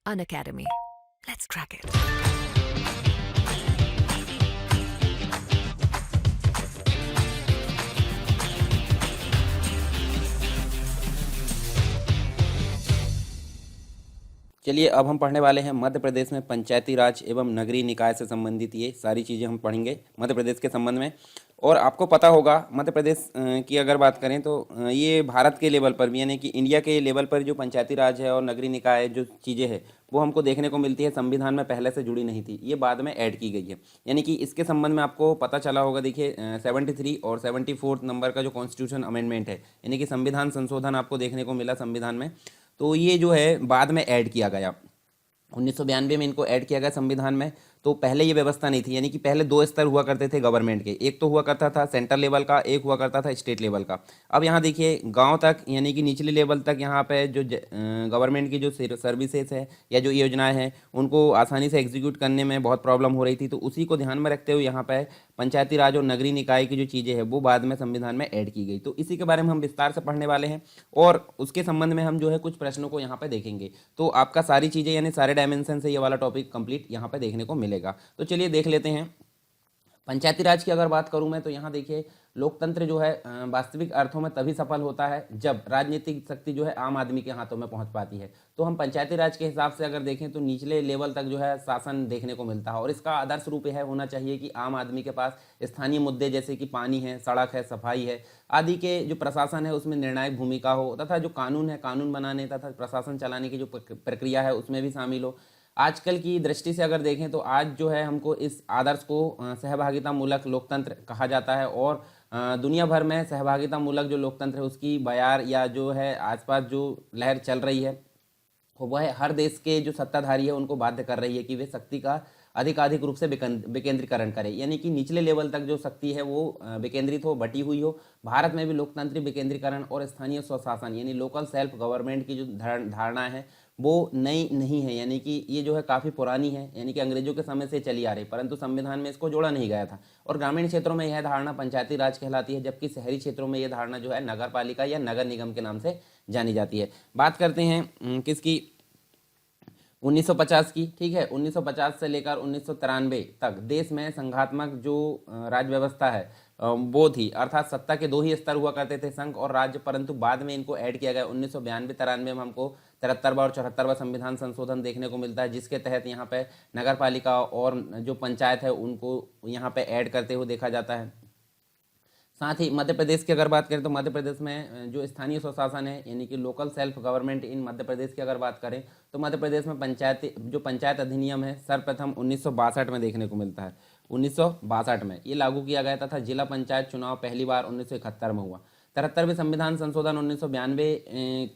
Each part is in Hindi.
Unacademy. Let's crack it. चलिए अब हम पढ़ने वाले हैं मध्य प्रदेश में पंचायती राज एवं नगरीय निकाय से संबंधित ये सारी चीज़ें हम पढ़ेंगे मध्य प्रदेश के संबंध में। और आपको पता होगा मध्य प्रदेश की अगर बात करें तो ये भारत के लेवल पर भी यानी कि इंडिया के लेवल पर जो पंचायती राज है और नगरीय निकाय जो चीज़ें हैं वो हमको देखने को मिलती है संविधान में पहले से जुड़ी नहीं थी, ये बाद में ऐड की गई है। यानी कि इसके संबंध में आपको पता चला होगा, देखिए 73 और 74 नंबर का जो कॉन्स्टिट्यूशन अमेंडमेंट है यानी कि संविधान संशोधन आपको देखने को मिला संविधान में, तो ये जो है बाद में ऐड किया गया। 1992 में इनको ऐड किया गया संविधान में। तो पहले ये व्यवस्था नहीं थी, यानी कि पहले दो स्तर हुआ करते थे गवर्नमेंट के, एक तो हुआ करता था सेंट्रल लेवल का, एक हुआ करता था स्टेट लेवल का। अब यहाँ देखिए गांव तक यानी कि निचले लेवल तक यहाँ पे जो गवर्नमेंट की जो सर्विसेज है या जो योजनाएं हैं उनको आसानी से एग्जीक्यूट करने में बहुत प्रॉब्लम हो रही थी। तो उसी को ध्यान में रखते हुए यहाँ पे पंचायती राज और नगरीय निकाय की जो चीज़ें हैं वो बाद में संविधान में ऐड की गई। तो इसी के बारे में हम विस्तार से पढ़ने वाले हैं और उसके संबंध में हम जो है कुछ प्रश्नों को यहाँ पे देखेंगे। तो आपका सारी चीज़ें यानी सारे डायमेंशन से ये वाला टॉपिक कंप्लीट यहाँ पे देखने को मिलेगा। तो चलिए देख लेते हैं। पंचायती राज की अगर बात करूं मैं तो यहाँ देखिए लोकतंत्र जो है वास्तविक अर्थों में तभी सफल होता है जब राजनीतिक शक्ति जो है आम आदमी के हाथों में पहुंच पाती है। तो हम पंचायती राज के हिसाब से अगर देखें तो निचले लेवल तक जो है शासन देखने को मिलता है और इसका आदर्श रूप यह होना चाहिए कि आम आदमी के पास स्थानीय मुद्दे जैसे कि पानी है, सड़क है, सफाई है आदि के जो प्रशासन है उसमें निर्णायक भूमिका हो, तथा जो कानून है कानून बनाने तथा प्रशासन चलाने की जो प्रक्रिया है उसमें भी शामिल हो। आजकल की दृष्टि से अगर देखें तो आज जो है हमको इस आदर्श को सहभागिता मूलक लोकतंत्र कहा जाता है और दुनिया भर में सहभागिता मूलक जो लोकतंत्र है उसकी बयार या जो है आसपास जो लहर चल रही है वह हर देश के जो सत्ताधारी है उनको बाध्य कर रही है कि वे शक्ति का अधिकाधिक रूप से विकेंद्रीकरण करें, यानी कि निचले लेवल तक जो शक्ति है वो विकेंद्रित हो, बटी हुई हो। भारत में भी लोकतांत्रिक विकेंद्रीकरण और स्थानीय स्वशासन यानी लोकल सेल्फ गवर्नमेंट की जो धारणा है वो नई नहीं है, यानी कि ये जो है काफ़ी पुरानी है, यानी कि अंग्रेजों के समय से चली आ रही, परंतु संविधान में इसको जोड़ा नहीं गया था। और ग्रामीण क्षेत्रों में यह धारणा पंचायती राज कहलाती है, जबकि शहरी क्षेत्रों में यह धारणा जो है नगर पालिका या नगर निगम के नाम से जानी जाती है। बात करते हैं किसकी, 1950 की। ठीक है, 1950 से लेकर 1993 तक देश में संघात्मक जो राज्य व्यवस्था है वो थी, अर्थात सत्ता के दो ही स्तर हुआ करते थे, संघ और राज्य, परंतु बाद में इनको ऐड किया गया। 1992-93 में हमको 73वां और 74वां संविधान संशोधन देखने को मिलता है, जिसके तहत यहाँ पे नगर पालिका और जो पंचायत है उनको यहाँ पे ऐड करते हुए देखा जाता है। साथ ही मध्य प्रदेश की अगर बात करें तो मध्य प्रदेश में जो स्थानीय स्वशासन है यानी कि local self government in Madhya Pradesh की अगर बात करें तो मध्य प्रदेश में पंचायत अधिनियम है सर्वप्रथम 1962 में देखने को मिलता है। 1962 में ये लागू किया गया तथा जिला पंचायत चुनाव पहली बार 1971 में हुआ। 73वें संविधान संशोधन 1992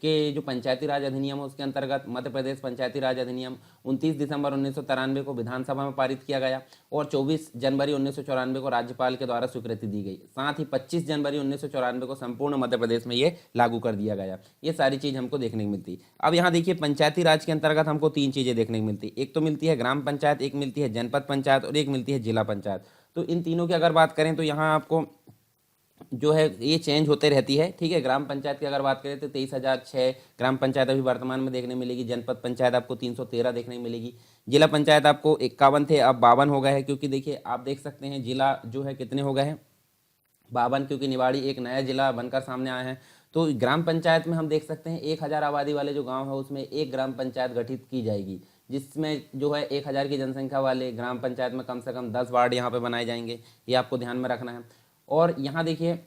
के जो पंचायती राज अधिनियम है उसके अंतर्गत मध्य प्रदेश पंचायती राज अधिनियम 29 दिसंबर 1993 को विधानसभा में पारित किया गया और 24 जनवरी 1994 को राज्यपाल के द्वारा स्वीकृति दी गई। साथ ही 25 जनवरी 1994 को संपूर्ण मध्य प्रदेश में ये लागू कर दिया गया। ये सारी चीज़ हमको देखने को मिलती। अब यहाँ देखिए पंचायती राज के अंतर्गत हमको तीन चीज़ें देखने को मिलती, एक तो मिलती है ग्राम पंचायत, एक मिलती है जनपद पंचायत और एक मिलती है जिला पंचायत। तो इन तीनों की अगर बात करें तो यहाँ आपको जो है ये चेंज होते रहती है। ठीक है, ग्राम पंचायत की अगर बात करें तो 23,006 ग्राम पंचायत अभी वर्तमान में देखने मिलेगी। जनपद पंचायत आपको 313 देखने को मिलेगी। जिला पंचायत आपको 51 थे, अब 52 हो गए हैं, क्योंकि देखिए आप देख सकते हैं जिला जो है कितने हो गए हैं, 52, क्योंकि निवाड़ी एक नया जिला बनकर सामने आया है। तो ग्राम पंचायत में हम देख सकते हैं 1000 आबादी वाले जो गाँव है उसमें एक ग्राम पंचायत गठित की जाएगी, जिसमें जो है 1000 की जनसंख्या वाले ग्राम पंचायत में कम से कम 10 वार्ड यहाँ पे बनाए जाएंगे, ये आपको ध्यान में रखना है। और यहाँ देखिए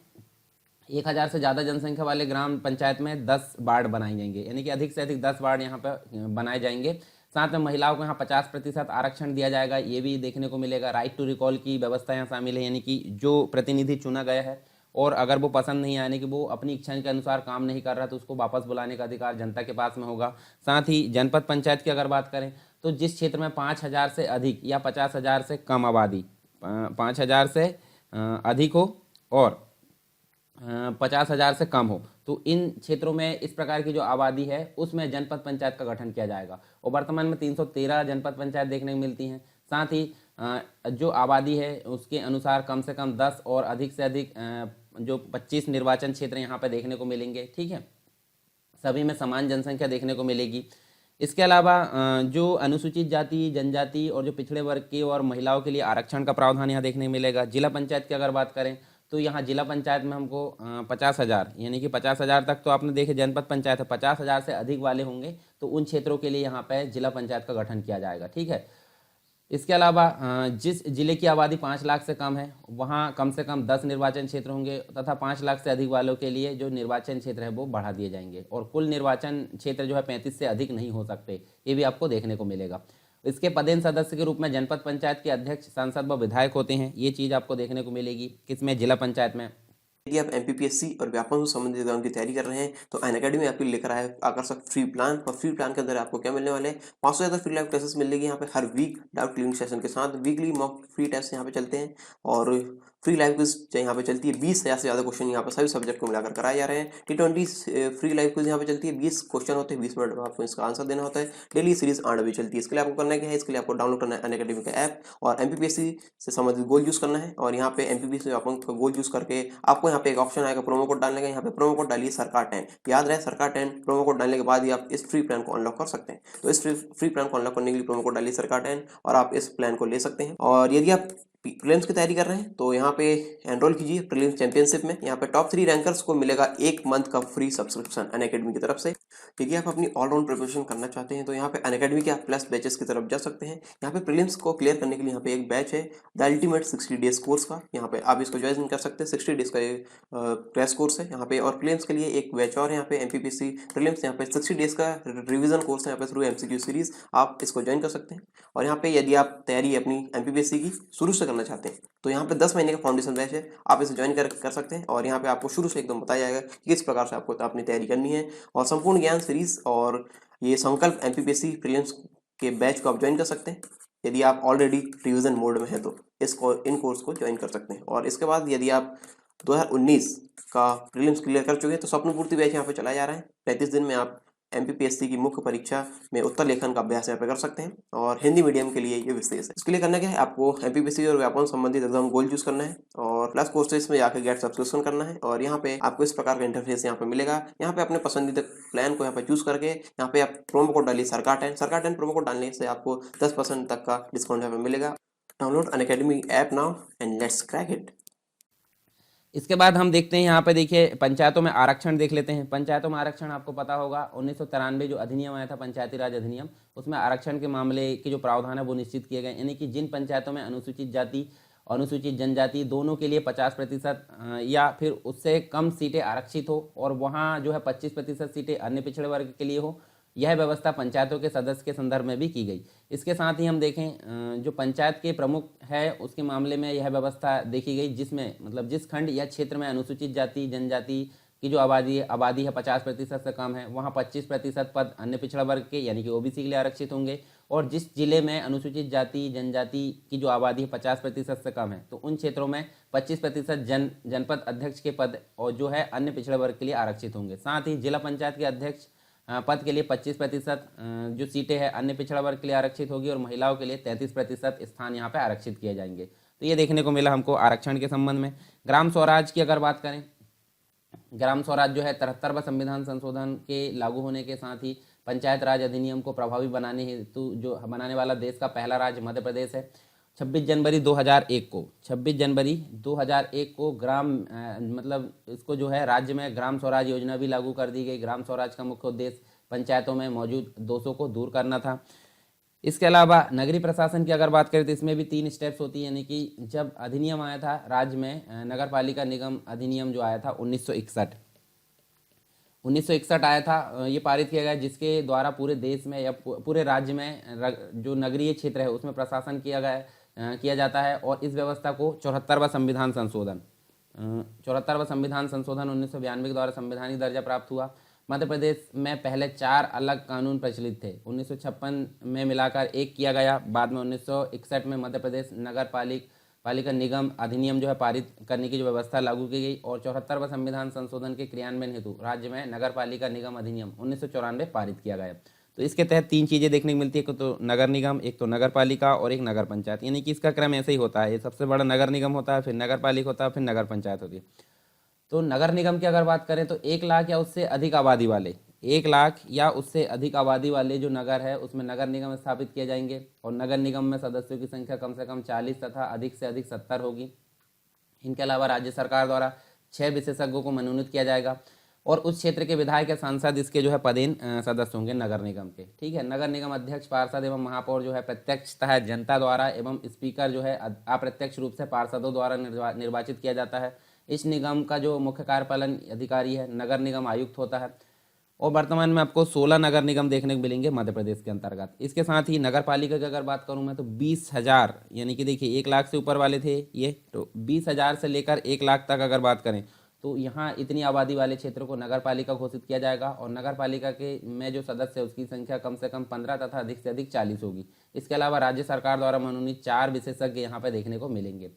1000 से ज़्यादा जनसंख्या वाले ग्राम पंचायत में 10 वार्ड बनाए जाएंगे, यानी कि अधिक से अधिक 10 वार्ड यहाँ पे बनाए जाएंगे। साथ में महिलाओं को यहाँ 50% आरक्षण दिया जाएगा, ये भी देखने को मिलेगा। राइट टू रिकॉल की व्यवस्था यहाँ शामिल है, यानी कि जो प्रतिनिधि चुना गया है और अगर वो पसंद नहीं आने कि वो अपनी इच्छा के अनुसार काम नहीं कर रहा तो उसको वापस बुलाने का अधिकार जनता के पास में होगा। साथ ही जनपद पंचायत की अगर बात करें तो जिस क्षेत्र में 5000 से अधिक या 50,000 से कम आबादी, 5000 से अधिक हो और 50,000 से कम हो, तो इन क्षेत्रों में इस प्रकार की जो आबादी है उसमें जनपद पंचायत का गठन किया जाएगा। और वर्तमान में 313 जनपद पंचायत देखने को मिलती हैं। साथ ही जो आबादी है उसके अनुसार कम से कम 10 और अधिक से अधिक जो 25 निर्वाचन क्षेत्र यहाँ पर देखने को मिलेंगे। ठीक है, सभी में समान जनसंख्या देखने को मिलेगी। इसके अलावा जो अनुसूचित जाति, जनजाति और जो पिछड़े वर्ग के और महिलाओं के लिए आरक्षण का प्रावधान यहाँ देखने को मिलेगा। जिला पंचायत की अगर बात करें तो यहाँ जिला पंचायत में हमको 50,000 यानी कि 50,000 तक तो आपने देखे जनपद पंचायत है, 50,000 से अधिक वाले होंगे तो उन क्षेत्रों के लिए यहाँ पे जिला पंचायत का गठन किया जाएगा। ठीक है। इसके अलावा जिस जिले की आबादी 5 लाख से कम है वहाँ कम से कम 10 निर्वाचन क्षेत्र होंगे तथा 5 लाख से अधिक वालों के लिए जो निर्वाचन क्षेत्र है वो बढ़ा दिए जाएंगे और कुल निर्वाचन क्षेत्र जो है 35 से अधिक नहीं हो सकते, ये भी आपको देखने को मिलेगा। इसके पदेन सदस्य के रूप में जनपद पंचायत के अध्यक्ष, सांसद व विधायक होते हैं, ये चीज़ आपको देखने को मिलेगी किसमें, जिला पंचायत में। यदि आप एमपीपीएससी और व्यापम से संबंधित एग्जाम की तैयारी कर रहे हैं तो अनअकैडमी आपके लिए लेकर आया है आकर्षक फ्री प्लान। और फ्री प्लान के अंदर आपको क्या मिलने वाले हैं, 500 से ज़्यादा फ्री लाइव क्लासेस मिलेगी यहाँ पे हर वीक, डाउट क्लियरिंग सेशन के साथ। वीकली मॉक फ्री टेस्ट यहाँ पे चलते हैं और फ्री लाइव क्विज यहाँ पे चलती है। 20,000 से ज़्यादा क्वेश्चन यहाँ पे सभी सब्जेक्ट को मिलाकर कराए जा रहे हैं। T20 फ्री लाइव क्विज यहाँ पे चलती है। 20 क्वेश्चन होते हैं, 20 मिनट में आपको इसका आंसर देना होता है। डेली सीरीज 8 बजे चलती है। इसके लिए आपको करना क्या है, इसके लिए आपको डाउनलोड करना है अनअकैडमी का ऐप और एमपीपीएससी से संबंधित गोल यूज़ करना है। और यहाँ पे एमपीपीएससी अपन का गोल यूज़ करके आपको यहाँ पे एक ऑप्शन आएगा प्रोमो कोड डालने का। यहाँ पे प्रोमो कोड डालिए सरकार 10, याद रहे सरकार 10। प्रोमो कोड डालने के बाद ही आप इस फ्री प्लान को अनलॉक कर सकते हैं। तो इस फ्री प्लान को अनलॉक करने के लिए प्रोमो कोड डालिए सरकार 10 और आप इस प्लान को ले सकते हैं। और यदि आप प्रीलिम्स की तैयारी कर रहे हैं तो यहाँ पे एनरोल कीजिए प्रीलिम्स चैंपियनशिप में। यहाँ पे टॉप 3 रैंकर्स को मिलेगा 1 मंथ का फ्री सब्सक्रिप्शन अनअकैडमी की तरफ से। यदि आप अपनी ऑलराउंड प्रिपरेशन करना चाहते हैं तो यहाँ पे अनअकैडमी के आप प्लस बैचेस की तरफ जा सकते हैं। यहाँ पे प्रीलिम्स को क्लियर करने के लिए यहाँ पे एक बैच है द अल्टीमेट 60 डेज कोर्स का, यहाँ पे आप इसको ज्वाइन कर सकते हैं। 60 डेज का ये क्रैश कोर्स है यहाँ पे। और प्रीलिम्स के लिए एक बैच और यहाँ पे एमपीपीएससी प्रीलिम्स, यहाँ पे 60 डेज का रिवीजन कोर्स है यहाँ पे थ्रू एमसीक्यू सीरीज, आप इसको ज्वाइन कर सकते हैं। और यहाँ पे यदि आप तैयारी अपनी एमपीपीएससी की शुरू से करना चाहते हैं तो यहाँ पे 10 महीने का फाउंडेशन बैच है, आप इसे ज्वाइन कर सकते हैं। और यहाँ पे आपको शुरू से एकदम बताया जाएगा कि किस प्रकार से आपको अपनी तैयारी करनी है। और संपूर्ण ज्ञान सीरीज और ये संकल्प एमपीपीएससी प्रीलिम्स के बैच को आप ज्वाइन कर सकते हैं। यदि आप ऑलरेडी रिविजन मोड में हैं तो इन कोर्स को ज्वाइन कर सकते हैं। और इसके बाद यदि आप 2019 का प्रीलिम्स क्लियर कर चुके हैं तो स्वप्न पूर्ति बैच यहाँ पे चलाया जा रहा है। 35 दिन में आप एमपीपीएससी की मुख्य परीक्षा में उत्तर लेखन का अभ्यास यहाँ पे कर सकते हैं और हिंदी मीडियम के लिए ये विशेष है। इसके लिए करना क्या है, आपको एमपीपीएससी और व्यापम संबंधित एग्जाम गोल चूज करना है और प्लस कोर्सेज में जाकर गेट सब्सक्रिप्शन करना है। और यहाँ पे आपको इस प्रकार का इंटरफेस यहाँ पे मिलेगा। यहाँ पे अपने पसंदीदा प्लान को यहाँ पे चूज करके यहाँ पे आप प्रोमो कोड डालिए सरकार 10 प्रोमो कोड डालने से आपको 10% तक का डिस्काउंट यहाँ पे मिलेगा। Download Unacademy app now and let's crack it. इसके बाद हम देखते हैं यहाँ पे, देखिए पंचायतों में आरक्षण देख लेते हैं। पंचायतों में आरक्षण आपको पता होगा 1993 जो अधिनियम आया था पंचायती राज अधिनियम, उसमें आरक्षण के मामले के जो प्रावधान है वो निश्चित किए गए। यानी कि जिन पंचायतों में अनुसूचित जाति, अनुसूचित जनजाति दोनों के लिए 50% या फिर उससे कम सीटें आरक्षित हो और वहाँ जो है 25% सीटें अन्य पिछड़े वर्ग के लिए हो, यह व्यवस्था पंचायतों के सदस्य के संदर्भ में भी की गई। इसके साथ ही हम देखें जो पंचायत के प्रमुख है उसके मामले में यह व्यवस्था देखी गई, जिसमें मतलब जिस खंड या क्षेत्र में अनुसूचित जाति जनजाति की जो आबादी है 50% से कम है, वहाँ 25% पद अन्य पिछड़ा वर्ग के यानी कि ओबीसी के लिए आरक्षित होंगे। और जिस जिले में अनुसूचित जाति जनजाति की जो आबादी है 50% से कम है तो उन क्षेत्रों में 25% जनपद अध्यक्ष के पद और जो है अन्य पिछड़े वर्ग के लिए आरक्षित होंगे। साथ ही जिला पंचायत के अध्यक्ष पद के लिए 25% जो सीटें हैं अन्य पिछड़ा वर्ग के लिए आरक्षित होगी और महिलाओं के लिए 33% स्थान यहाँ पे आरक्षित किए जाएंगे। तो ये देखने को मिला हमको आरक्षण के संबंध में। ग्राम स्वराज की अगर बात करें, ग्राम स्वराज जो है 73वां संविधान संशोधन के लागू होने के साथ ही पंचायत राज अधिनियम को प्रभावी बनाने हेतु जो बनाने वाला देश का पहला राज्य मध्य प्रदेश है। 26 जनवरी 2001 को मतलब इसको जो है राज्य में ग्राम स्वराज योजना भी लागू कर दी गई। ग्राम स्वराज का मुख्य उद्देश्य पंचायतों में मौजूद दोषों को दूर करना था। इसके अलावा नगरीय प्रशासन की अगर बात करें तो इसमें भी 3 स्टेप्स होती है। यानी कि जब अधिनियम आया था राज्य में नगर पालिका निगम अधिनियम जो आया था 1961 आया था, ये पारित किया गया, जिसके द्वारा पूरे देश में या पूरे राज्य में जो नगरीय क्षेत्र है उसमें प्रशासन किया जाता है। और इस व्यवस्था को 74वां संविधान संशोधन 1992 के द्वारा संवैधानिक दर्जा प्राप्त हुआ। मध्य प्रदेश में पहले 4 अलग कानून प्रचलित थे। 1956 में मिलाकर एक किया गया। बाद में 1961 में मध्य प्रदेश नगर पालिका निगम अधिनियम जो है पारित करने की जो व्यवस्था लागू की गई और 74वां संविधान संशोधन के क्रियान्वयन हेतु राज्य में नगर पालिका निगम अधिनियम 1994 पारित किया गया। तो इसके तहत 3 चीज़ें देखने को मिलती है, एक तो नगर निगम, एक तो नगर पालिका और एक नगर पंचायत। यानी कि इसका क्रम ऐसे ही होता है, ये सबसे बड़ा नगर निगम होता है, फिर नगर पालिका होता है, फिर नगर पंचायत होती है। तो नगर निगम की अगर बात करें तो 1 लाख या उससे अधिक आबादी वाले 1 लाख या उससे अधिक आबादी वाले जो नगर है उसमें नगर निगम स्थापित किए जाएंगे और नगर निगम में सदस्यों की संख्या कम से कम 40 तथा अधिक से अधिक 70 होगी। इनके अलावा राज्य सरकार द्वारा 6 विशेषज्ञों को मनोनीत किया जाएगा और उस क्षेत्र के विधायक या सांसद इसके जो है पदेन सदस्य होंगे नगर निगम के। ठीक है, नगर निगम अध्यक्ष, पार्षद एवं महापौर जो है प्रत्यक्षतः जनता द्वारा एवं स्पीकर जो है अप्रत्यक्ष रूप से पार्षदों द्वारा निर्वाचित किया जाता है। इस निगम का जो मुख्य कार्यपालन अधिकारी है नगर निगम आयुक्त होता है और वर्तमान में आपको 16 नगर निगम देखने को मिलेंगे मध्य प्रदेश के अंतर्गत। इसके साथ ही नगर पालिका की अगर बात करूं मैं तो 20,000 यानी कि देखिए 1 लाख से ऊपर वाले थे ये, तो 20,000 से लेकर 1 लाख तक अगर बात करें तो यहाँ इतनी आबादी वाले क्षेत्र को नगर पालिका घोषित किया जाएगा और नगर पालिका के में जो सदस्य है उसकी संख्या कम से कम 15 तथा अधिक से अधिक 40 होगी। इसके अलावा राज्य सरकार द्वारा मनोनीत 4 विशेषज्ञ यहाँ पर देखने को मिलेंगे।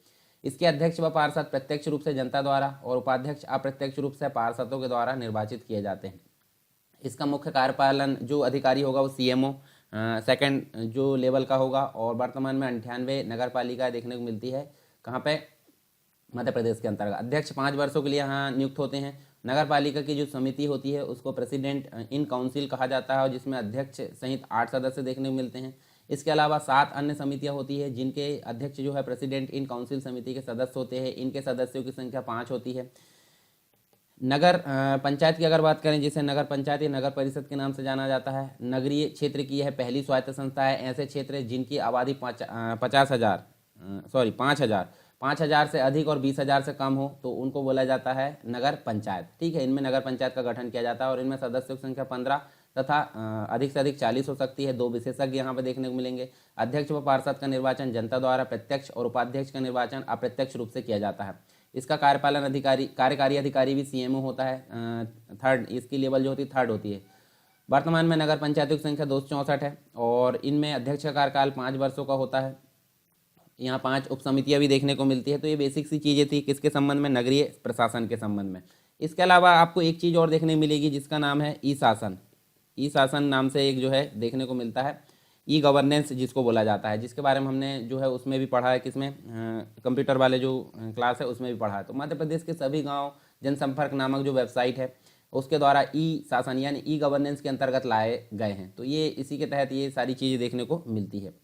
इसके अध्यक्ष व पार्षद प्रत्यक्ष रूप से जनता द्वारा और उपाध्यक्ष अप्रत्यक्ष रूप से पार्षदों के द्वारा निर्वाचित किए जाते हैं। इसका मुख्य कार्यपालन जो अधिकारी होगा वो CMO सेकंड जो लेवल का होगा और वर्तमान में 98 नगर पालिका देखने को मिलती है कहाँ पे, मध्य प्रदेश के अंतर्गत। अध्यक्ष 5 वर्षों के लिए यहाँ नियुक्त होते हैं। नगर पालिका की जो समिति होती है उसको प्रेसिडेंट इन काउंसिल कहा जाता है और जिसमें अध्यक्ष सहित 8 सदस्य देखने को मिलते हैं। इसके अलावा 7 अन्य समितियां होती है जिनके अध्यक्ष जो है प्रेसिडेंट इन काउंसिल समिति के सदस्य होते हैं। इनके सदस्यों की संख्या 5 होती है। नगर पंचायत की अगर बात करें, जिसे नगर पंचायत या नगर परिषद के नाम से जाना जाता है, नगरीय क्षेत्र की यह पहली स्वायत्त संस्था है। ऐसे क्षेत्र जिनकी आबादी 5,000 से अधिक और 20,000 से कम हो तो उनको बोला जाता है नगर पंचायत। ठीक है, इनमें नगर पंचायत का गठन किया जाता है और इनमें सदस्यों की संख्या 15 तथा अधिक से अधिक 40 हो सकती है। 2 विशेषज्ञ यहाँ पर देखने को मिलेंगे। अध्यक्ष व पार्षद का निर्वाचन जनता द्वारा प्रत्यक्ष और उपाध्यक्ष का निर्वाचन अप्रत्यक्ष रूप से किया जाता है। इसका कार्यपालन अधिकारी, कार्यकारी अधिकारी भी CMO होता है। थर्ड, इसकी लेवल जो होती है 3rd होती है। वर्तमान में नगर पंचायतों की संख्या 264 है और इनमें अध्यक्ष का कार्यकाल 5 वर्षों का होता है। यहाँ 5 उप समितियाँ भी देखने को मिलती है। तो ये बेसिक सी चीज़ें थी किसके संबंध में, नगरीय प्रशासन के संबंध में। इसके अलावा आपको एक चीज़ और देखने मिलेगी जिसका नाम है ई-शासन। ई-शासन नाम से एक जो है देखने को मिलता है, ई-गवर्नेंस जिसको बोला जाता है, जिसके बारे में हमने जो है उसमें भी पढ़ा है, किसमें, कंप्यूटर वाले जो क्लास है उसमें भी पढ़ा है। तो मध्य प्रदेश के सभी गांव जनसंपर्क नामक जो वेबसाइट है उसके द्वारा ई-शासन यानी ई-गवर्नेंस के अंतर्गत लाए गए हैं। तो ये इसी के तहत ये सारी चीज़ें देखने को मिलती है।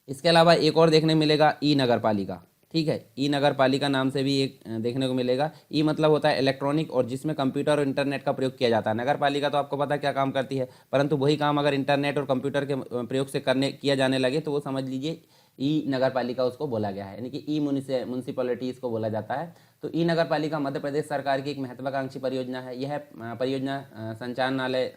इसके अलावा एक और देखने मिलेगा ई-नगर पालिका। ठीक है, ई-नगर पालिका नाम से भी एक देखने को मिलेगा। ई मतलब होता है इलेक्ट्रॉनिक और जिसमें कंप्यूटर और इंटरनेट का प्रयोग किया जाता है। नगर पालिका तो आपको पता क्या काम करती है, परंतु वही काम अगर इंटरनेट और कंप्यूटर के प्रयोग से किया जाने लगे तो वो समझ लीजिए ई नगर पालिका उसको बोला गया है, यानी कि ई म्यूनिसिपैलिटी इसको बोला जाता है। तो ई नगर पालिका मध्य प्रदेश सरकार की एक महत्वाकांक्षी परियोजना है। यह परियोजना संचालनालय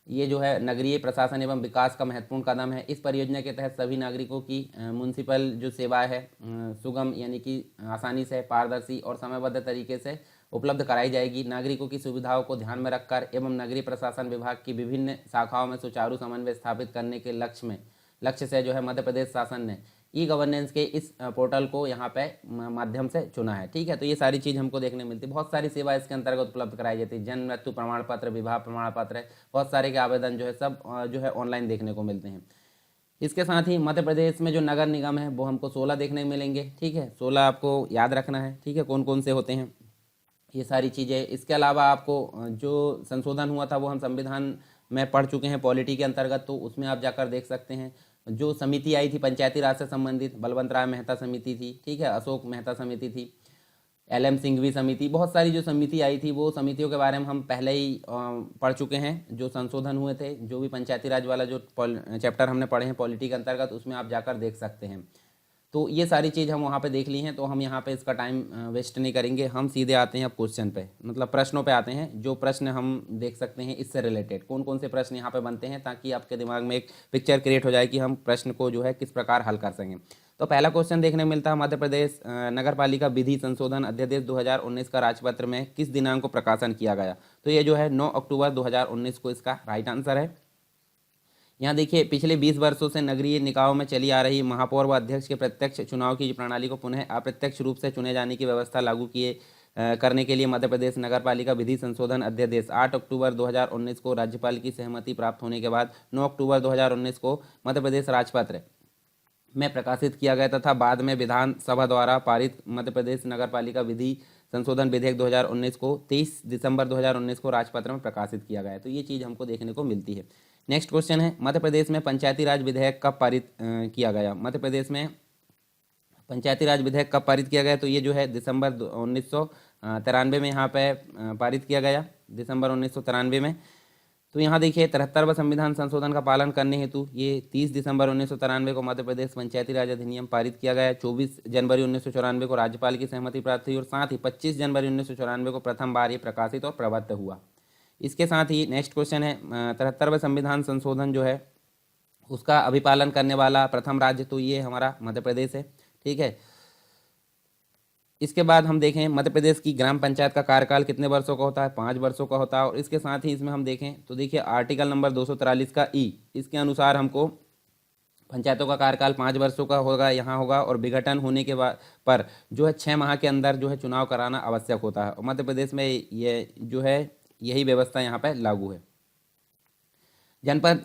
ये जो है नगरीय प्रशासन एवं विकास का महत्वपूर्ण कदम है। इस परियोजना के तहत सभी नागरिकों की म्यूनिसिपल जो सेवाएं है सुगम यानी कि आसानी से, पारदर्शी और समयबद्ध तरीके से उपलब्ध कराई जाएगी। नागरिकों की सुविधाओं को ध्यान में रखकर एवं नगरीय प्रशासन विभाग की विभिन्न शाखाओं में सुचारू समन्वय स्थापित करने के लक्ष्य से जो है मध्य प्रदेश शासन ने ई-गवर्नेंस के इस पोर्टल को यहाँ पे माध्यम से चुना है। ठीक है, तो ये सारी चीज़ हमको देखने मिलती है। बहुत सारी सेवा इसके अंतर्गत उपलब्ध कराई जाती है। जन्म मृत्यु प्रमाण पत्र, विवाह प्रमाण पत्र, बहुत सारे के आवेदन जो है सब जो है ऑनलाइन देखने को मिलते हैं। इसके साथ ही मध्य प्रदेश में जो नगर निगम है वो हमको 16 देखने को मिलेंगे। ठीक है, 16 आपको याद रखना है। ठीक है, कौन कौन से होते हैं ये सारी चीज़ें। इसके अलावा आपको जो संशोधन हुआ था वो हम संविधान में पढ़ चुके हैं पॉलिटी के अंतर्गत, तो उसमें आप जाकर देख सकते हैं। जो समिति आई थी पंचायती राज से संबंधित, बलवंत राय मेहता समिति थी। ठीक है, अशोक मेहता समिति थी, LM सिंघवी समिति, बहुत सारी जो समिति आई थी वो समितियों के बारे में हम पहले ही पढ़ चुके हैं। जो संशोधन हुए थे, जो भी पंचायती राज वाला जो चैप्टर हमने पढ़े हैं पॉलिटी के अंतर्गत, उसमें आप जाकर देख सकते हैं। तो ये सारी चीज़ हम वहाँ पे देख ली हैं, तो हम यहाँ पे इसका टाइम वेस्ट नहीं करेंगे। हम सीधे आते हैं अब क्वेश्चन पे, मतलब प्रश्नों पे आते हैं। जो प्रश्न हम देख सकते हैं इससे रिलेटेड कौन कौन से प्रश्न यहाँ पे बनते हैं, ताकि आपके दिमाग में एक पिक्चर क्रिएट हो जाए कि हम प्रश्न को जो है किस प्रकार हल कर सकें। तो पहला क्वेश्चन देखने मिलता है, मध्य प्रदेश नगर पालिका विधि संशोधन अध्यादेश 2019 का राजपत्र में किस दिनांक को प्रकाशन किया गया। तो ये जो है 9 अक्टूबर 2019 को इसका राइट आंसर है। यहाँ देखिए, पिछले 20 वर्षों से नगरीय निकायों में चली आ रही महापौर व अध्यक्ष के प्रत्यक्ष चुनाव की प्रणाली को पुनः अप्रत्यक्ष रूप से चुने जाने की व्यवस्था लागू करने के लिए मध्य प्रदेश नगर पालिका विधि संशोधन अध्यादेश 8 अक्टूबर 2019 को राज्यपाल की सहमति प्राप्त होने के बाद 9 अक्टूबर 2019 को मध्य प्रदेश राजपत्र में प्रकाशित किया गया तथा बाद में विधानसभा द्वारा पारित मध्य प्रदेश नगर पालिका विधि संशोधन विधेयक 2019 को 23 दिसंबर 2019 को राजपत्र में प्रकाशित किया गया है। तो ये चीज़ हमको देखने को मिलती है। नेक्स्ट क्वेश्चन है, मध्य प्रदेश में पंचायती राज विधेयक कब पारित किया गया? मध्य प्रदेश में पंचायती राज विधेयक कब पारित किया गया? तो ये जो है दिसंबर 1993 में यहाँ पे पारित किया गया, दिसंबर 1993 में। तो यहाँ देखिए 73वां संविधान संशोधन का पालन करने हेतु ये 30 दिसंबर 1993 को मध्य प्रदेश पंचायती राज अधिनियम पारित किया गया। 24 जनवरी 1994 को राज्यपाल की सहमति प्राप्त हुई और साथ ही 25 जनवरी 1994 को प्रथम बार ये प्रकाशित और प्रबद्ध हुआ। इसके साथ ही नेक्स्ट क्वेश्चन है, 73वें संविधान संशोधन जो है उसका अभिपालन करने वाला प्रथम राज्य, तो ये हमारा मध्य प्रदेश है। ठीक है, इसके बाद हम देखें मध्य प्रदेश की ग्राम पंचायत का कार्यकाल कितने वर्षों का होता है? 5 वर्षों का होता है। और इसके साथ ही इसमें हम देखें तो देखिए आर्टिकल नंबर 243 का ई, इसके अनुसार हमको पंचायतों का कार्यकाल 5 वर्षों का होगा यहाँ होगा, और विघटन होने के बाद पर जो है 6 माह के अंदर जो है चुनाव कराना आवश्यक होता है। और मध्य प्रदेश में ये जो है यही व्यवस्था यहाँ पर लागू है। जनपद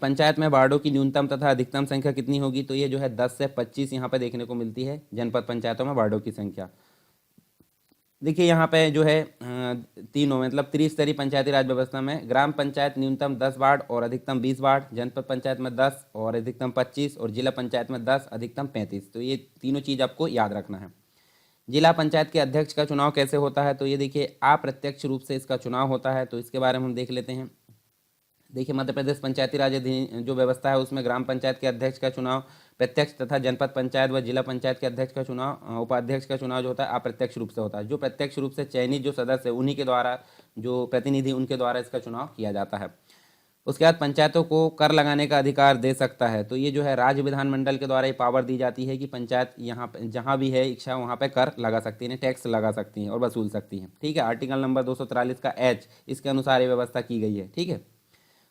पंचायत में वार्डों की न्यूनतम तथा अधिकतम संख्या कितनी होगी? तो ये जो है 10 से 25 यहाँ पे देखने को मिलती है जनपद पंचायतों में वार्डों की संख्या। देखिए यहाँ पे जो है तीनों मतलब त्रिस्तरीय पंचायती राज व्यवस्था में ग्राम पंचायत न्यूनतम 10 वार्ड और अधिकतम 20 वार्ड, जनपद पंचायत में 10 और अधिकतम 25 और जिला पंचायत में 10 अधिकतम 35। तो ये तीनों चीज़ आपको याद रखना है। जिला पंचायत के अध्यक्ष का चुनाव कैसे होता है? तो ये देखिए अप्रत्यक्ष रूप से इसका चुनाव होता है। तो इसके बारे में हम देख लेते हैं। देखिए मध्य प्रदेश पंचायती राज जो व्यवस्था है उसमें ग्राम पंचायत के अध्यक्ष का चुनाव प्रत्यक्ष तथा जनपद पंचायत व जिला पंचायत के अध्यक्ष का चुनाव उपाध्यक्ष का चुनाव जो होता है अप्रत्यक्ष रूप से होता है। जो प्रत्यक्ष रूप से चयनित जो सदस्य है उन्हीं के द्वारा, जो प्रतिनिधि उनके द्वारा इसका चुनाव किया जाता है। उसके बाद पंचायतों को कर लगाने का अधिकार दे सकता है। तो ये जो है राज्य विधानमंडल के द्वारा ये पावर दी जाती है कि पंचायत यहाँ पे जहाँ भी है इच्छा वहाँ पे कर लगा सकती है, टैक्स लगा सकती हैं और वसूल सकती हैं। ठीक है, आर्टिकल नंबर 243 का एच, इसके अनुसार ये व्यवस्था की गई है। ठीक है,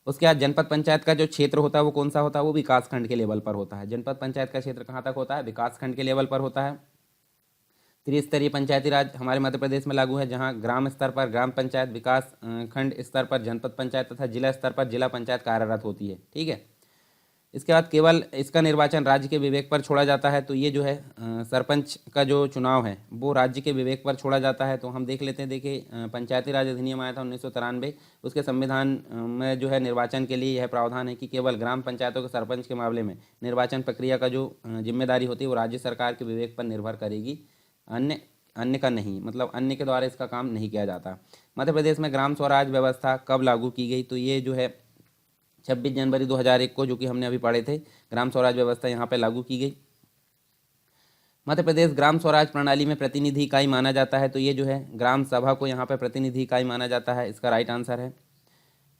उसके बाद जनपद पंचायत का जो क्षेत्र होता है वो कौन सा होता है? वो विकास खंड के लेवल पर होता है। जनपद पंचायत का क्षेत्र कहाँ तक होता है? विकास खंड के लेवल पर होता है। त्रिस्तरीय पंचायती राज हमारे मध्य प्रदेश में लागू है, जहाँ ग्राम स्तर पर ग्राम पंचायत, विकास खंड स्तर पर जनपद पंचायत तथा जिला स्तर पर जिला पंचायत कार्यरत होती है। ठीक है, इसके बाद केवल इसका निर्वाचन राज्य के विवेक पर छोड़ा जाता है। तो ये जो है सरपंच का जो चुनाव है वो राज्य के विवेक पर छोड़ा जाता है। तो हम देख लेते हैं। देखिए पंचायती राज अधिनियम आया था 1993, उसके संविधान में जो है निर्वाचन के लिए यह प्रावधान है कि केवल ग्राम पंचायतों के सरपंच के मामले में निर्वाचन प्रक्रिया का जो जिम्मेदारी होती है वो राज्य सरकार के विवेक पर निर्भर करेगी, अन्य का नहीं, मतलब अन्य के द्वारा इसका काम नहीं किया जाता। मध्य प्रदेश में ग्राम स्वराज व्यवस्था कब लागू की गई? तो ये जो है 26 जनवरी 2001 को, जो कि हमने अभी पढ़े थे, ग्राम स्वराज व्यवस्था यहाँ पे लागू की गई। मध्य प्रदेश ग्राम स्वराज प्रणाली में प्रतिनिधि इकाई माना जाता है। तो ये जो है ग्राम सभा को यहाँ पे प्रतिनिधि इकाई माना जाता है, इसका राइट आंसर है।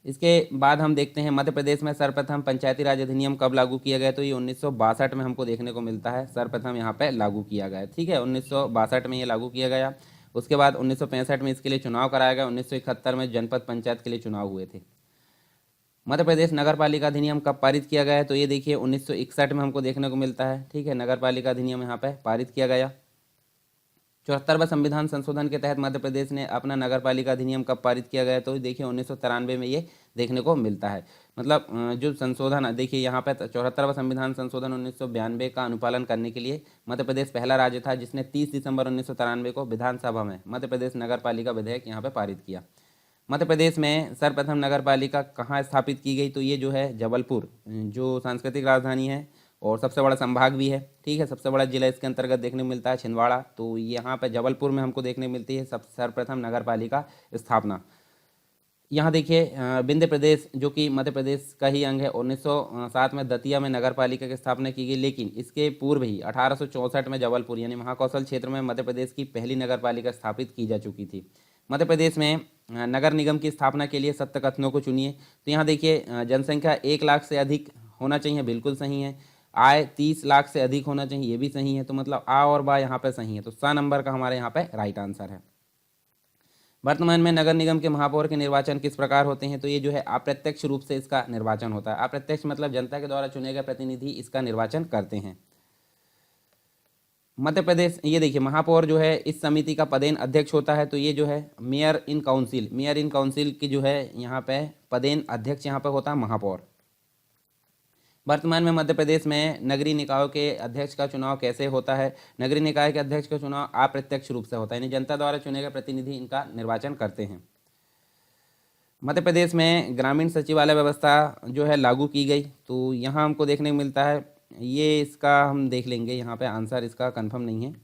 इसके बाद हम देखते हैं मध्य प्रदेश में सर्वप्रथम पंचायती राज अधिनियम कब लागू किया गया? तो ये 1962 में हमको देखने को मिलता है, सर्वप्रथम यहाँ पे लागू किया गया। ठीक है, 1962 में ये लागू किया गया। उसके बाद 1965 में इसके लिए चुनाव कराया गया। 1971 में जनपद पंचायत के लिए चुनाव हुए थे। मध्य प्रदेश नगर पालिका अधिनियम कब पारित किया गया है? तो ये देखिए 1961 में हमको देखने को मिलता है। ठीक है, नगर पालिका अधिनियम यहाँ पे पारित किया गया। 74वां संविधान संशोधन के तहत मध्य प्रदेश ने अपना नगर पालिका अधिनियम कब पारित किया गया? तो देखिए 1993 में ये देखने को मिलता है। मतलब जो संशोधन देखिए यहाँ पे 74वां संविधान संशोधन 1992 का अनुपालन करने के लिए मध्य प्रदेश पहला राज्य था जिसने 30 दिसंबर 1993 को विधानसभा में मध्य प्रदेश नगर पालिका विधेयक यहाँ पे पारित किया। मध्य प्रदेश में सर्वप्रथम नगर पालिका कहाँ स्थापित की गई? तो ये जो है जबलपुर, जो सांस्कृतिक राजधानी है और सबसे बड़ा संभाग भी है। ठीक है, सबसे बड़ा जिला इसके अंतर्गत देखने को मिलता है छिंदवाड़ा। तो यहाँ पे जबलपुर में हमको देखने मिलती है सर्वप्रथम नगर पालिका स्थापना। यहाँ देखिए विंध्य प्रदेश जो कि मध्य प्रदेश का ही अंग है, 1907 में दतिया में नगर पालिका की स्थापना की गई, लेकिन इसके पूर्व ही 1864 में जबलपुर यानी महाकौशल क्षेत्र में मध्य प्रदेश की पहली नगर पालिका स्थापित की जा चुकी थी। मध्य प्रदेश में नगर निगम की स्थापना के लिए सत्य कथनों को चुनिए। तो यहाँ देखिए जनसंख्या 1 लाख से अधिक होना चाहिए, बिल्कुल सही है। आय 30 लाख से अधिक होना चाहिए, ये भी सही है। तो मतलब आ और बा यहाँ पे सही है। तो सा नंबर का हमारे यहाँ पे राइट आंसर है। वर्तमान में नगर निगम के महापौर के निर्वाचन किस प्रकार होते हैं? तो ये जो है अप्रत्यक्ष रूप से इसका निर्वाचन होता है। अप्रत्यक्ष मतलब जनता के द्वारा चुने गए प्रतिनिधि इसका निर्वाचन करते हैं। मध्य प्रदेश ये देखिए महापौर जो है इस समिति का पदेन अध्यक्ष होता है। तो ये जो है मेयर इन काउंसिल की जो है यहाँ पे पदेन अध्यक्ष यहाँ पे होता है महापौर। वर्तमान में मध्य प्रदेश में नगरीय निकायों के अध्यक्ष का चुनाव कैसे होता है? नगरीय निकाय के अध्यक्ष का चुनाव अप्रत्यक्ष रूप से होता है, यानी जनता द्वारा चुने गए प्रतिनिधि इनका निर्वाचन करते हैं। मध्य प्रदेश में ग्रामीण सचिवालय व्यवस्था जो है लागू की गई, तो यहाँ हमको देखने को मिलता है, ये इसका हम देख लेंगे, यहाँ पे आंसर इसका कंफर्म नहीं है।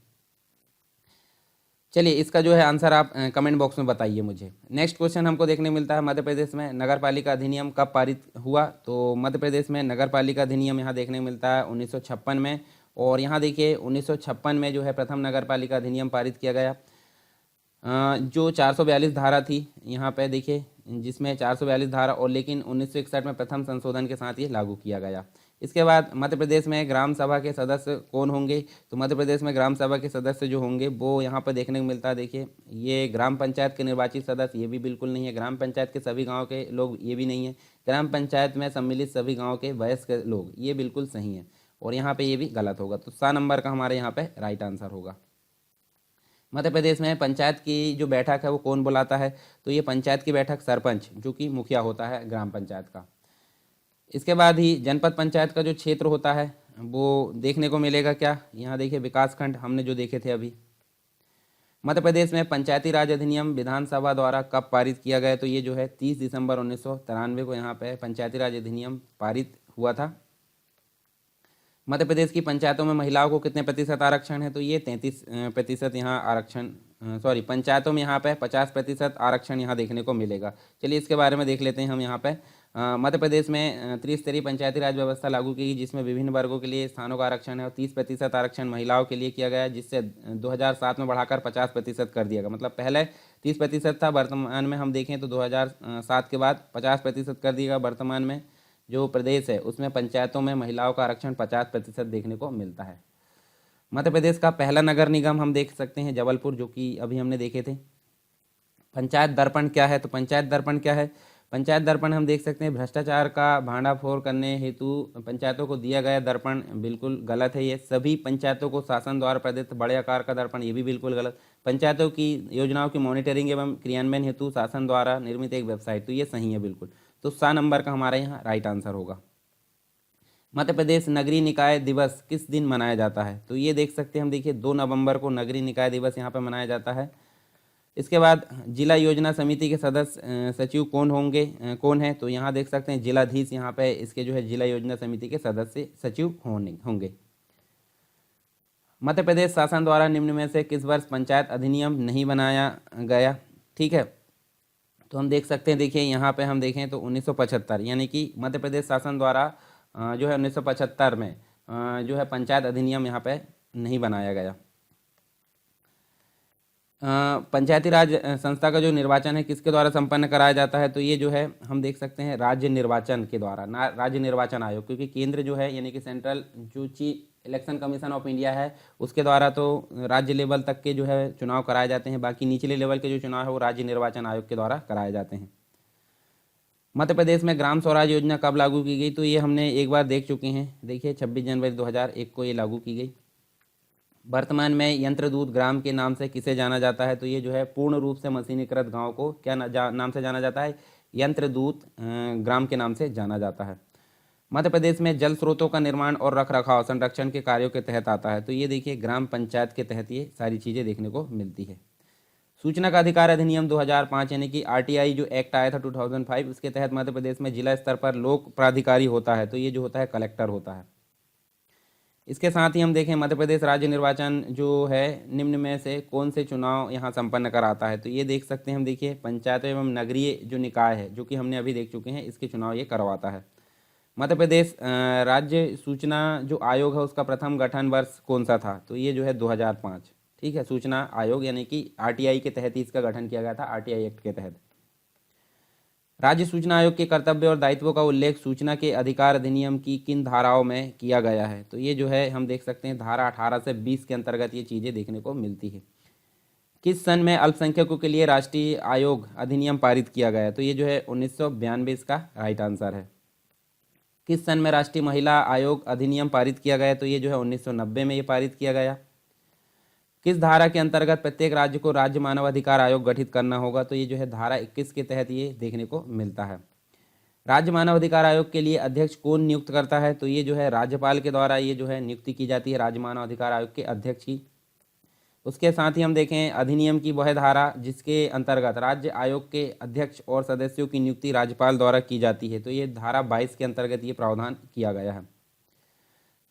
चलिए इसका जो है आंसर आप कमेंट बॉक्स में बताइए मुझे। नेक्स्ट क्वेश्चन हमको देखने को मिलता है, मध्य प्रदेश में नगर पालिका अधिनियम कब पारित हुआ? तो मध्य प्रदेश में नगर पालिका अधिनियम यहाँ देखने को मिलता है 1956 में, और यहाँ देखिए 1956 में जो है प्रथम नगर पालिका अधिनियम पारित किया गया। जो 442 धारा थी यहाँ पे देखिए, जिसमें 442 धारा, और लेकिन 1961 में प्रथम संशोधन के साथ ये लागू किया गया। इसके बाद मध्य प्रदेश में ग्राम सभा के सदस्य कौन होंगे? तो मध्य प्रदेश में ग्राम सभा के सदस्य जो होंगे वो यहाँ पर देखने को मिलता है, देखिए ये ग्राम पंचायत के निर्वाचित सदस्य, ये भी बिल्कुल नहीं है। ग्राम पंचायत के सभी गाँव के लोग, ये भी नहीं है। ग्राम पंचायत में सम्मिलित सभी गाँव के वयस्क लोग, ये बिल्कुल सही है, और यहाँ पर ये भी गलत होगा। तो सा नंबर का हमारे यहाँ पर राइट आंसर होगा। मध्य प्रदेश में पंचायत की जो बैठक है वो कौन बुलाता है? तो ये पंचायत की बैठक सरपंच, जो कि मुखिया होता है ग्राम पंचायत का। इसके बाद ही जनपद पंचायत का जो क्षेत्र होता है वो देखने को मिलेगा क्या? यहाँ देखिए विकास खंड हमने जो देखे थे अभी। मध्य प्रदेश में पंचायती राज अधिनियम विधानसभा द्वारा कब पारित किया गया? तो ये जो है 30 दिसंबर 1993 को यहाँ पे पंचायती राज अधिनियम पारित हुआ था। मध्य प्रदेश की पंचायतों में महिलाओं को कितने प्रतिशत आरक्षण है? तो ये 33% यहाँ आरक्षण, पंचायतों में यहाँ पे 50% आरक्षण यहाँ देखने को मिलेगा। चलिए इसके बारे में देख लेते हैं हम यहाँ पे। मध्य प्रदेश में त्रिस्तरीय पंचायती राज व्यवस्था लागू की गई, जिसमें विभिन्न वर्गों के लिए स्थानों का आरक्षण है, और 30% आरक्षण महिलाओं के लिए किया गया है, जिससे 2007 में बढ़ाकर 50% कर दिया गया। मतलब पहले 30% था, वर्तमान में हम देखें तो 2007 के बाद 50% कर दिया गया। वर्तमान में जो प्रदेश है उसमें पंचायतों में महिलाओं का आरक्षण 50% देखने को मिलता है। मध्य प्रदेश का पहला नगर निगम हम देख सकते हैं जबलपुर, जो कि अभी हमने देखे थे। पंचायत दर्पण क्या है? तो पंचायत दर्पण क्या है? पंचायत दर्पण हम देख सकते हैं भ्रष्टाचार का भांडाफोड़ करने हेतु पंचायतों को दिया गया दर्पण, बिल्कुल गलत है ये। सभी पंचायतों को शासन द्वारा प्रदत्त बड़े आकार का दर्पण, ये भी बिल्कुल गलत। पंचायतों की योजनाओं की मॉनिटरिंग एवं क्रियान्वयन हेतु शासन द्वारा निर्मित एक वेबसाइट, तो ये सही है बिल्कुल। तो सा नंबर का हमारा यहाँ राइट आंसर होगा। मध्य प्रदेश नगरीय निकाय दिवस किस दिन मनाया जाता है? तो ये देख सकते हैं हम, देखिए 2 नवंबर को नगरीय निकाय दिवस यहाँ पर मनाया जाता है। इसके बाद जिला योजना समिति के सदस्य सचिव कौन होंगे, कौन है? तो यहाँ देख सकते हैं जिलाधीश, यहाँ पे इसके जो है जिला योजना समिति के सदस्य सचिव होंगे। मध्य प्रदेश शासन द्वारा निम्न में से किस वर्ष पंचायत अधिनियम नहीं बनाया गया? ठीक है, तो हम देख सकते हैं, देखिए यहाँ पे हम देखें तो 1975, यानी कि मध्य प्रदेश शासन द्वारा जो है 1975 में जो है पंचायत अधिनियम यहाँ पे नहीं बनाया गया। पंचायती राज संस्था का जो निर्वाचन है किसके द्वारा संपन्न कराया जाता है? तो ये जो है हम देख सकते हैं राज्य निर्वाचन के द्वारा, ना राज्य निर्वाचन आयोग, क्योंकि केंद्र जो है यानी कि सेंट्रल जो इलेक्शन कमीशन ऑफ इंडिया है उसके द्वारा तो राज्य लेवल तक के जो है चुनाव कराए जाते हैं, बाकी निचले लेवल के जो चुनाव है वो राज्य निर्वाचन आयोग के द्वारा कराए जाते हैं। मध्य प्रदेश में ग्राम स्वराज योजना कब लागू की गई? तो ये हमने एक बार देख चुके हैं, देखिए 26 जनवरी 2001 को ये लागू की गई। वर्तमान में यंत्रदूत ग्राम के नाम से किसे जाना जाता है? तो ये जो है पूर्ण रूप से मशीनीकृत गांव को क्या नाम से जाना जाता है? यंत्रदूत ग्राम के नाम से जाना जाता है। मध्य प्रदेश में जल स्रोतों का निर्माण और रखरखाव संरक्षण के कार्यों के तहत आता है, तो ये देखिए ग्राम पंचायत के तहत ये सारी चीज़ें देखने को मिलती है। सूचना का अधिकार अधिनियम 2005 यानी कि आरटीआई जो एक्ट आया था 2005, उसके तहत मध्य प्रदेश में जिला स्तर पर लोक प्राधिकारी होता है, तो ये जो होता है कलेक्टर होता है। इसके साथ ही हम देखें मध्य प्रदेश राज्य निर्वाचन जो है निम्न में से कौन से चुनाव यहाँ संपन्न कराता है? तो ये देख सकते हैं हम, देखिए पंचायत एवं नगरीय जो निकाय है जो कि हमने अभी देख चुके हैं, इसके चुनाव ये करवाता है। मध्य प्रदेश राज्य सूचना जो आयोग है उसका प्रथम गठन वर्ष कौन सा था? तो ये जो है 2005, ठीक है, सूचना आयोग यानी कि आरटीआई के तहत ही इसका गठन किया गया था, आरटीआई एक्ट के तहत। राज्य सूचना आयोग के कर्तव्य और दायित्वों का उल्लेख सूचना के अधिकार अधिनियम की किन धाराओं में किया गया है? तो ये जो है हम देख सकते हैं धारा 18 से 20 के अंतर्गत ये चीज़ें देखने को मिलती है। किस सन में अल्पसंख्यकों के लिए राष्ट्रीय आयोग अधिनियम पारित किया गया? तो ये जो है 1992 इसका राइट आंसर है। किस सन में राष्ट्रीय महिला आयोग अधिनियम पारित किया गया? तो ये जो है 1990 में ये पारित किया गया। किस धारा के अंतर्गत प्रत्येक राज्य को राज्य मानव अधिकार आयोग गठित करना होगा? तो ये जो है धारा 21 के तहत ये देखने को मिलता है। राज्य मानव अधिकार आयोग के लिए अध्यक्ष कौन नियुक्त करता है? तो ये जो है राज्यपाल के द्वारा ये जो है नियुक्ति की जाती है राज्य मानव अधिकार आयोग के अध्यक्ष की। उसके साथ ही हम देखें अधिनियम की वह धारा जिसके अंतर्गत राज्य आयोग के अध्यक्ष और सदस्यों की नियुक्ति राज्यपाल द्वारा की जाती है, तो ये धारा 22 के अंतर्गत ये प्रावधान किया गया है।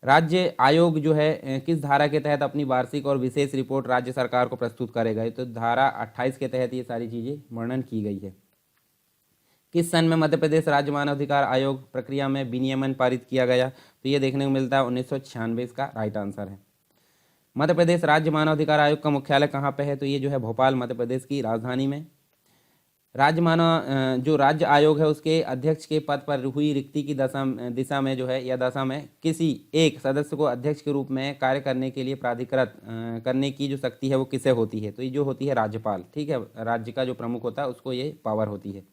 राज्य आयोग जो है किस धारा के तहत अपनी वार्षिक और विशेष रिपोर्ट राज्य सरकार को प्रस्तुत करेगा? तो धारा 28 के तहत ये सारी चीज़ें वर्णन की गई है। किस सन में मध्य प्रदेश राज्य मानवाधिकार आयोग प्रक्रिया में विनियमन पारित किया गया? तो ये देखने को मिलता है 1996, इसका राइट आंसर है। मध्य प्रदेश राज्य मानवाधिकार आयोग का मुख्यालय कहाँ पे है? तो ये जो है भोपाल मध्य प्रदेश की राजधानी में। जो राज्य आयोग है उसके अध्यक्ष के पद पर हुई रिक्ति की दिशा में जो है या दशा में किसी एक सदस्य को अध्यक्ष के रूप में कार्य करने के लिए प्राधिकृत करने की जो शक्ति है वो किसे होती है? तो ये जो होती है राज्यपाल, ठीक है, राज्य का जो प्रमुख होता है उसको ये पावर होती है।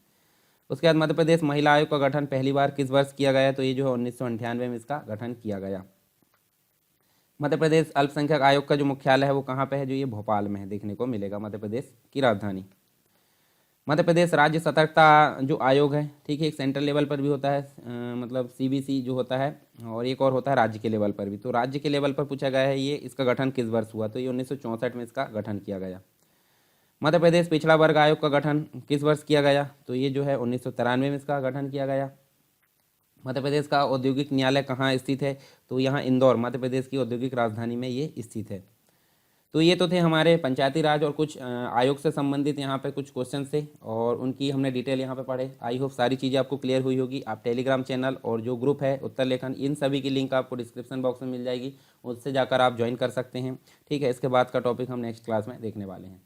उसके बाद मध्य प्रदेश महिला आयोग का गठन पहली बार किस वर्ष किया गया? तो ये जो है 1998 में इसका गठन किया गया। मध्य प्रदेश अल्पसंख्यक आयोग का जो मुख्यालय है वो कहाँ पे है? जो ये भोपाल में है, देखने को मिलेगा, मध्य प्रदेश की राजधानी। मध्य प्रदेश राज्य सतर्कता जो आयोग है, ठीक है, एक सेंट्रल लेवल पर भी होता है, मतलब CBC जो होता है, और एक और होता है राज्य के लेवल पर भी। तो राज्य के लेवल पर पूछा गया है ये इसका गठन किस वर्ष हुआ? तो ये 1964 में इसका गठन किया गया। मध्य प्रदेश पिछड़ा वर्ग आयोग का गठन किस वर्ष किया गया? तो ये जो है 1993 में इसका गठन किया गया। मध्य प्रदेश का औद्योगिक न्यायालय कहाँ स्थित है? तो यहाँ इंदौर, मध्य प्रदेश की औद्योगिक राजधानी में ये स्थित है। तो ये तो थे हमारे पंचायती राज और कुछ आयोग से संबंधित यहाँ पे कुछ क्वेश्चन थे और उनकी हमने डिटेल यहाँ पे पढ़े। आई होप सारी चीज़ें आपको क्लियर हुई होगी। आप टेलीग्राम चैनल और जो ग्रुप है उत्तर लेखन, इन सभी की लिंक आपको डिस्क्रिप्शन बॉक्स में मिल जाएगी, उससे जाकर आप ज्वाइन कर सकते हैं, ठीक है। इसके बाद का टॉपिक हम नेक्स्ट क्लास में देखने वाले हैं।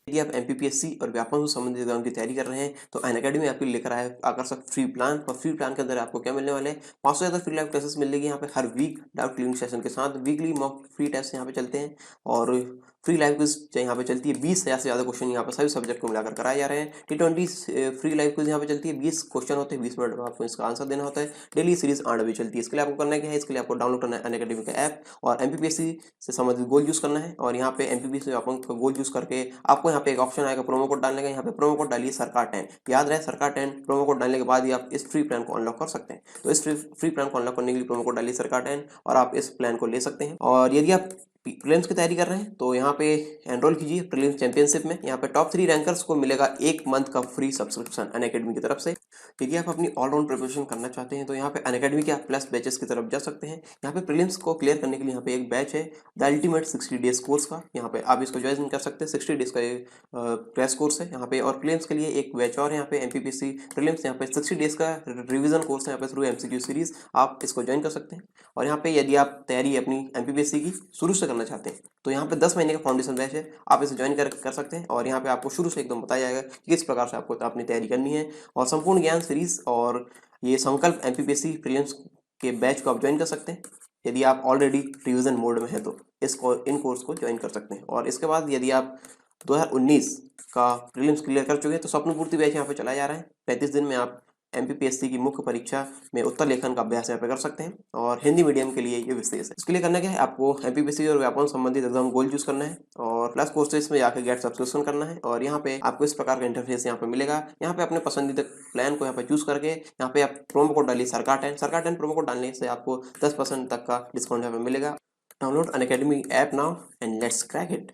यदि आप MPPSC और व्यापम से संबंधित एग्जाम की तैयारी कर रहे हैं तो अनअकैडमी आपके लिए लेकर आया है आकर्षक फ्री प्लान। और फ्री प्लान के अंदर आपको क्या मिलने वाले हैं? 500 से ज़्यादा फ्री लाइव क्लासेस मिलेगी यहाँ पे हर वीक डाउट क्लियरिंग सेशन के साथ। वीकली मॉक फ्री टेस्ट यहाँ पे चलते हैं और फ्री लाइव क्विज यहाँ पे चलती है। 20,000 से ज़्यादा क्वेश्चन यहाँ पे सभी सब्जेक्ट को मिलाकर कराए जा रहे हैं। T20 फ्री लाइव क्विज यहाँ पे चलती है। 20 क्वेश्चन होते हैं, 20 मिनट में आपको इसका आंसर देना होता है। डेली सीरीज 8 बजे चलती है। इसके लिए आपको करना क्या है? इसके लिए आपको डाउनलोड करना है अनअकैडमी का ऐप और MPPSC से संबंधित गोल यूज़ करना है। और यहाँ पे MPPSC का गोल यूज़ करके आपको यहाँ पे एक ऑप्शन आएगा प्रोमो कोड डालने का। यहाँ पे प्रोमो कोड डालिए सरकार 10, याद रहे सरकार 10। प्रोमो कोड डालने के बाद ही आप इस फ्री प्लान को अनलॉक कर सकते हैं। तो इस फ्री प्लान को अनलॉक करने के लिए प्रोमो कोड डालिए सरकार 10 और आप इस प्लान को ले सकते हैं। और यदि आप प्रीलिम्स की तैयारी कर रहे हैं तो यहाँ पे एनरोल कीजिए प्रीलिम्स चैंपियनशिप में। यहाँ पे टॉप 3 रैंकर्स को मिलेगा 1 मंथ का फ्री सब्सक्रिप्शन अनअकैडमी की तरफ से। यदि आप अपनी ऑलराउंड प्रिपरेशन करना चाहते हैं तो यहाँ पे अनअकैडमी के आप प्लस बैचेस की तरफ जा सकते हैं। यहाँ पे प्रीलिम्स को क्लियर करने के लिए यहाँ पे एक बैच है द अल्टीमेट 60 डेज कोर्स का। यहाँ पे आप इसको ज्वाइन कर सकते हैं। 60 डेज का एक क्रैश कोर्स है यहाँ पे। और प्रीलिम्स के लिए एक बैच और यहाँ पे MPPSC प्रीलिम्स यहाँ पे 60 डेज का रिविजन कोर्स है यहाँ पे थ्रू MCQ सीरीज। आप इसको ज्वाइन कर सकते हैं। और यहाँ पे यदि आप तैयारी अपनी MPPSC की शुरू से करना चाहते हैं तो यहाँ पे 10 महीने का फाउंडेशन बैच है, आप इसे ज्वाइन कर सकते हैं। और यहाँ पे आपको शुरू से एकदम बताया जाएगा कि किस प्रकार से आपको अपनी तैयारी करनी है। और संपूर्ण ज्ञान सीरीज और ये संकल्प MPPSC प्रीलिम्स के बैच को आप ज्वाइन कर सकते हैं। यदि आप ऑलरेडी रिविजन मोड में है तो इन कोर्स को ज्वाइन कर सकते हैं। और इसके बाद यदि आप 2019 का प्रीलिम्स क्लियर कर चुके हैं तो स्वप्न पूर्ति बैच यहाँ पे चलाया जा रहा है। 35 दिन में आप MPPSC की मुख्य परीक्षा में उत्तर लेखन का अभ्यास यहाँ पे कर सकते हैं और हिंदी मीडियम के लिए ये विशेष है। इसके लिए करना क्या है? आपको MPPSC और व्यापम संबंधित एग्जाम गोल चूज करना है और प्लस कोर्सेज में जाकर गेट सब्सक्रिप्शन करना है। और यहाँ पे आपको इस प्रकार का इंटरफेस यहाँ पे मिलेगा। यहाँ पे अपने पसंदीदा प्लान को यहाँ पे चूज करके यहाँ पे आप प्रोमो कोड डालिए सरकार 10 प्रोमो कोड डालने से आपको 10% तक का डिस्काउंट यहाँ पे मिलेगा। Download Unacademy app now and let's crack it.